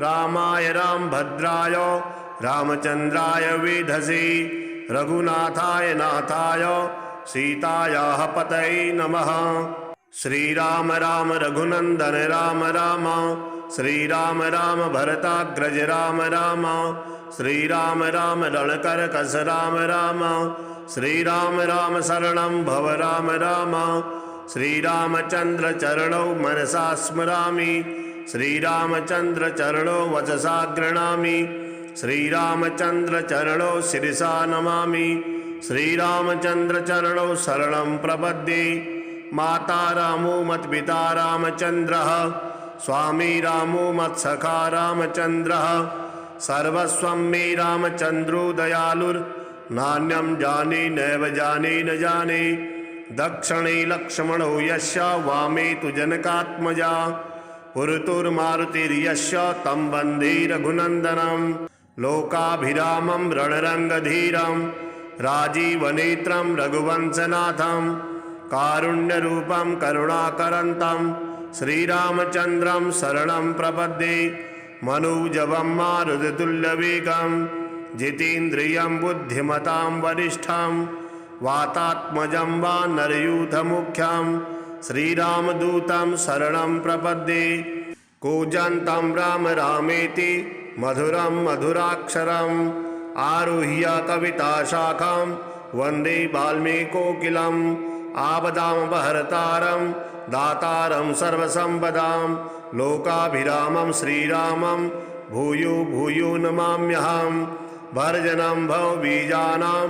रामाय रामभद्राय रामचन्द्राय वेधसे रघुनाथाय नाथाय सीतायाः पतये नमः। श्रीराम राम रघुनंदन राम राम श्रीराम राम भरताग्रज राम राम श्रीराम राम रणकरकस राम राम श्रीराम राम शरणं भव राम राम श्रीरामचंद्र चरणौ मनसा स्मरामि श्रीरामचंद्र चरणौ वचसा गृह्णामि श्रीरामचंद्र चरणौ शिरसा नमामि श्रीरामचंद्र चरणौ शरणं प्रपद्ये माता रामो मत्पिता रामचंद्रः स्वामी रामो मत्सखा रामचंद्रः सर्वस्वं मे रामचंद्रो दयालुर्नान्यं जाने नैव जाने न जाने दक्षिणे लक्ष्मणो यस्य वामे तु जनकात्मजा पुरतुर्मारुतिर्यस्य तं वन्दे रघुनन्दनं लोकाभिरामं रणरङ्गधीरं राजीवनेत्रं रघुवंशनाथं कारुण्यरूपं करुणाकरन्तं श्रीरामचन्द्रं शरणं प्रपद्ये मनोजवं मारुततुल्यवेगं जितेन्द्रियं बुद्धिमतां वरिष्ठं वातात्मजं वानरयूथमुख्यं श्रीरामदूतं शरणं प्रपद्ये कूजन्तं राम रामेति मधुरं मधुराक्षरम् आरुह्य कविताशाखां वन्दे वाल्मीकोकिलम् आपदामपहर्तारं दातारं सर्वसम्पदां लोकाभिरामं श्रीरामं भूयो भूयो नमाम्यहं भर्जनं भवबीजानां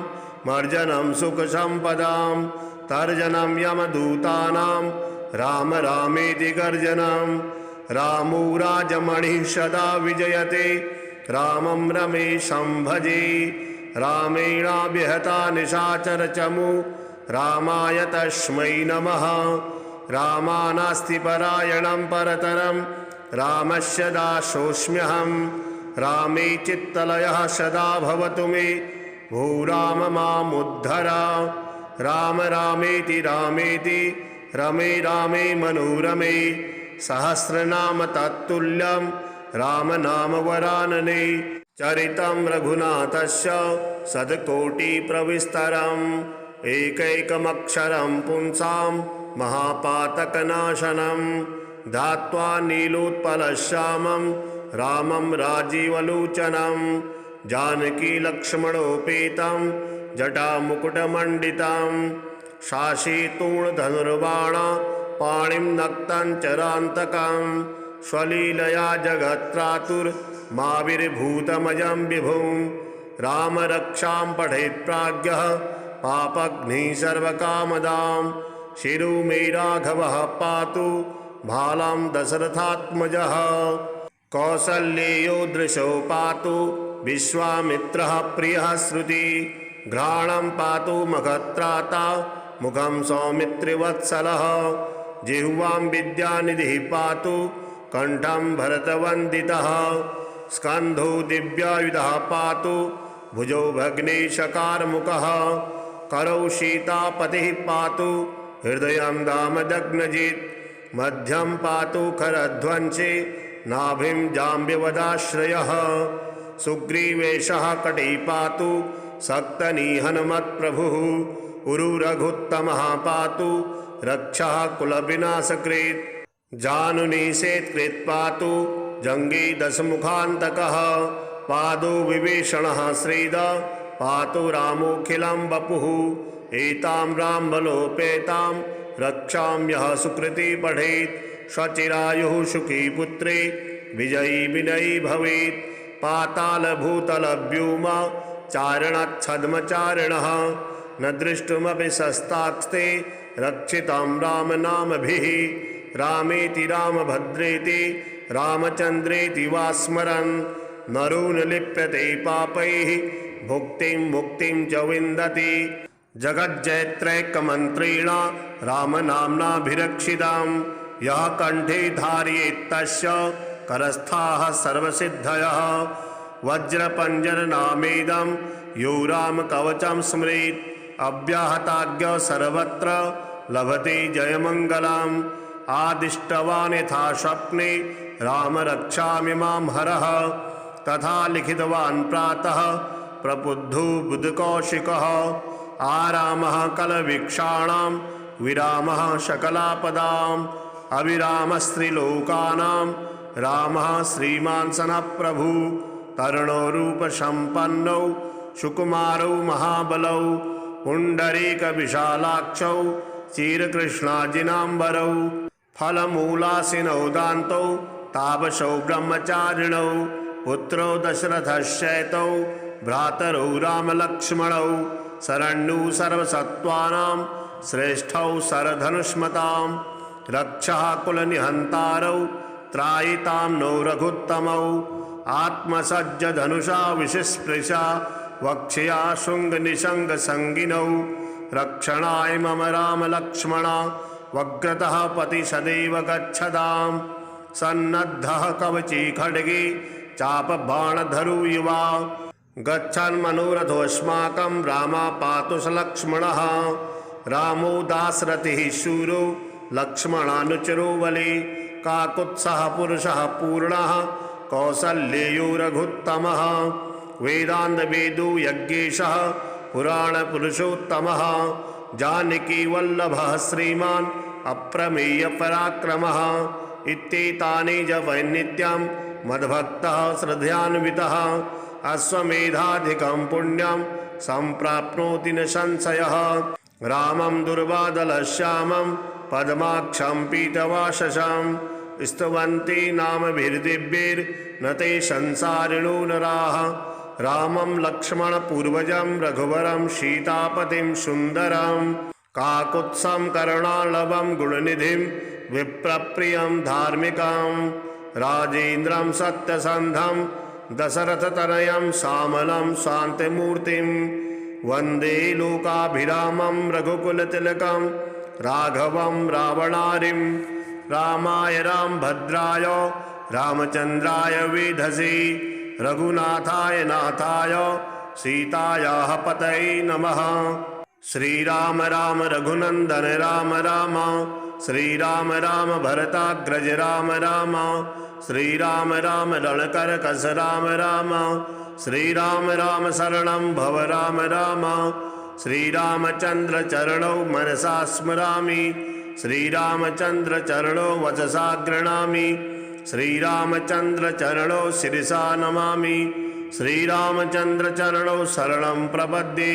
मर्जनं सुखसम्पदां तर्जनं यमदूतानां राम रामेति गर्जनं रामो राजमणिः सदा विजयते रामं रमेशं भजे रामेणाभिहता निशाचरचमु रामाय तस्मै नमः रामानास्ति परायणं परतरं रामस्य दासोऽस्म्यहं रामे चित्तलयः सदा भवतु मे भो राम मामुद्धर राम रामेति रामेति रमे रामे मनोरमे सहस्रनाम तत्तुल्यं राम नाम वरानने चरितं रघुनाथस्य शतकोटिप्रविस्तरम् एकैकमक्षरं पुंसां महापातकनाशनं धात्वा नीलोत्पलश्यामं रामं राजीवलोचनं जानकीलक्ष्मणोपेतं जटामुकुटमण्डितं शाशीतूणधनुर्बाण पाणिं नक्तं चरान्तकं स्वलीलया जगत्त्रातुर्माविर्भूतमजं विभुं रामरक्षां पठेत् प्राज्ञः पापघ्निः सर्वकामदां शिरो मे राघवः पातु भालां दशरथात्मजः कौसल्येयो दृशो पातु विश्वामित्रः प्रियः श्रुति घ्राणं पातु मखत्राता मुखं सौमित्रिवत्सलः जिह्वां विद्यानिधिः पातु कंठं भरतवन्दितः स्कन्धो दिव्यायुधः पातु भुजौ भग्नेशकारमुखः करौ सीतापतिः पातु हृदयं दामदग्नजित् मध्यं पातु खरध्वंसी नाभिं जाम्बवदाश्रयः सुग्रीवेशः कटी पातु सक्तनिहनमत्प्रभुः उरुरघुत्तमः पातु रक्षः कुलविनाशकृत् जानुनिषेत्कृत् पातु जंगी दशमुखान्तकः पादो विभीषणः श्रीद पातु रामोऽखिलं वपुः एतां रामबलोपेतां रक्षां यः सुकृती पठेत् स्वचिरायुः सुखी पुत्रे विजयी विनयी भवेत् पातालभूतलव्योमा चारणच्छद्मचारिणः न दृष्टुमपि शस्तास्ते रक्षितां रामनामभिः रामेति रामभद्रेति रामचन्द्रेति वा स्मरन् नरो न लिप्यते पापैः भुक्तिं मुक्तिं च विन्दति जगज्जयत्रैकमन्त्रेण रामनाम्नाभिरक्षितां यः कण्ठे धारयेत् तस्य करस्थाः सर्वसिद्धयः वज्रपञ्जरनामेदं यो रामकवचं स्मरेत् अव्याहताज्ञ सर्वत्र लभते जयमङ्गलम् आदिष्टवान् यथा स्वप्ने राम रक्षामि मां हरः तथा लिखितवान् प्रातः प्रबुद्धो बुधकौशिकः आरामः कलवीक्षाणां विरामः शकलापदाम् अविरामस्त्रिलोकानां रामः श्रीमान् सनः प्रभु तरुणो रूपसम्पन्नौ सुकुमारौ महाबलौ पुण्डरीकविशालाक्षौ चीरकृष्णाजिनाम्बरौ फलमूलासिनौ दान्तौ तापसौ ब्रह्मचारिणौ पुत्रौ दशरथश्चैतौ भ्रातरौ रामलक्ष्मणौ शरण्यौ सर्वसत्त्वानां श्रेष्ठौ शरधनुष्मतां रक्षः कुलनिहन्तारौ त्रायितां नो रघुत्तमौ आत्मसज्जधनुषा विशिस्पृशा वक्ष्या शुङ्गनिशङ्गसङ्गिनौ रक्षणाय मम रामलक्ष्मणा वग्रतः पति सदैव गच्छताम् सन्नद्धः कवची खड्गे चापबाणधरो युवा गच्छन् मनोरथोऽस्माकं रामा पातु स लक्ष्मणः रामो दाशरथिः शूरो लक्ष्मणानुचरो बले काकुत्सः पुरुषः पूर्णः कौसल्येयो रघुत्तमः वेदान्तवेदो यज्ञेशः पुराणपुरुषोत्तमः जानकीवल्लभः श्रीमान् अप्रमेयपराक्रमः इत्येतानि च वैनित्यं मद्भक्तः श्रद्धयान्वितः अश्वमेधाधिकं पुण्यं सम्प्राप्नोति न संशयः रामं दुर्वादलश्यामं पद्माक्षं पीतवाससं स्तुवन्ति नामभिर्दिव्यैर्न ते संसारिणो नराः रामं लक्ष्मणपूर्वजं रघुवरं सीतापतिं सुन्दरं काकुत्सं करुणालभं गुणनिधिं विप्रप्रियं धार्मिकं राजेन्द्रं सत्यसन्धं दशरथतनयं श्यामलं शान्तिमूर्तिं वन्दे लोकाभिरामं रघुकुलतिलकं राघवं रावणारिं रामाय रामभद्राय रामचन्द्राय वेधसे रघुनाथाय नाथाय सीतायाः पतये नमः। श्रीराम राम रघुनंदन राम राम श्रीराम राम भरताग्रज राम राम श्रीराम राम रणकरकस राम राम श्रीराम राम शरणं भव राम राम श्रीरामचंद्र चरणौ मनसा स्मरामि श्रीरामचंद्र चरणौ वचसा गृह्णामि श्रीरामचंद्र चरणौ शिरसा नमामि श्रीरामचंद्र चरणौ शरणं प्रपद्ये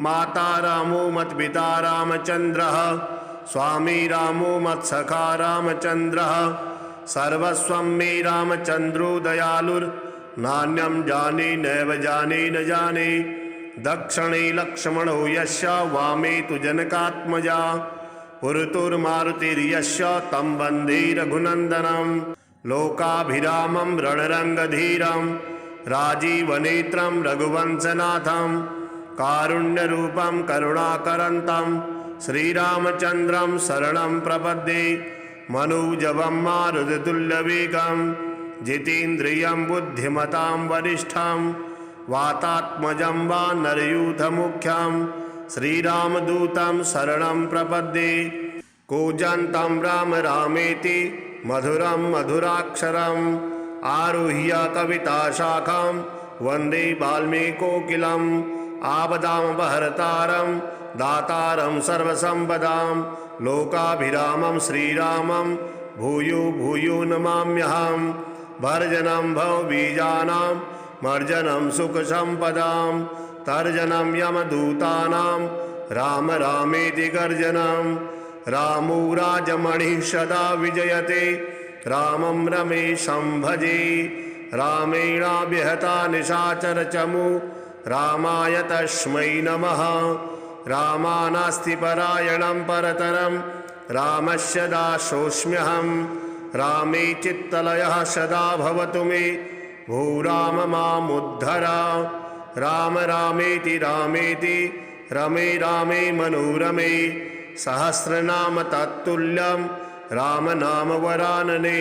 माता रामो मत्पिता रामचंद्रः स्वामी रामो मत्सखा रामचंद्रः सर्वस्वं मे रामचंद्रो दयालुर्नान्यं जाने नैव जाने न जाने दक्षिणे लक्ष्मणो यस्य वामे तु जनकात्मजा पुरतुर्मारुतिर्यस्य तं वन्दे रघुनन्दनं लोकाभिरामं रणरङ्गधीरं राजीवनेत्रं रघुवंशनाथं कारुण्यरूपं करुणाकरन्तं श्रीरामचन्द्रं शरणं प्रपद्ये मनोजवं मारुततुल्यवेगं जितेन्द्रियं बुद्धिमतां वरिष्ठं वातात्मजं वानरयूथमुख्यं श्रीरामदूतं शरणं प्रपद्ये कूजन्तं राम रामेति मधुरं मधुराक्षरम् आरुह्य कविताशाखां वन्दे वाल्मीकोकिलम् आपदामपहर्तारं दातारं सर्वसम्पदां लोकाभिरामं श्रीरामं भूयो भूयो नमाम्यहम् भर्जनं भवबीजानां मर्जनं सुखसम्पदां तर्जनं यमदूतानां राम रामेति गर्जनं रामो राजमणिः सदा विजयते रामं रमेशं भजे रामेणाभिहता निशाचरचमु रामाय तस्मै नमः रामानास्ति परायणं परतरं रामस्य दासोऽस्म्यहं रामे चित्तलयः सदा भवतु मे भो राम मामुद्धर राम रामेति रामेति रमे रामे मनोरमे सहस्रनाम तत्तुल्यं राम नाम वरानने।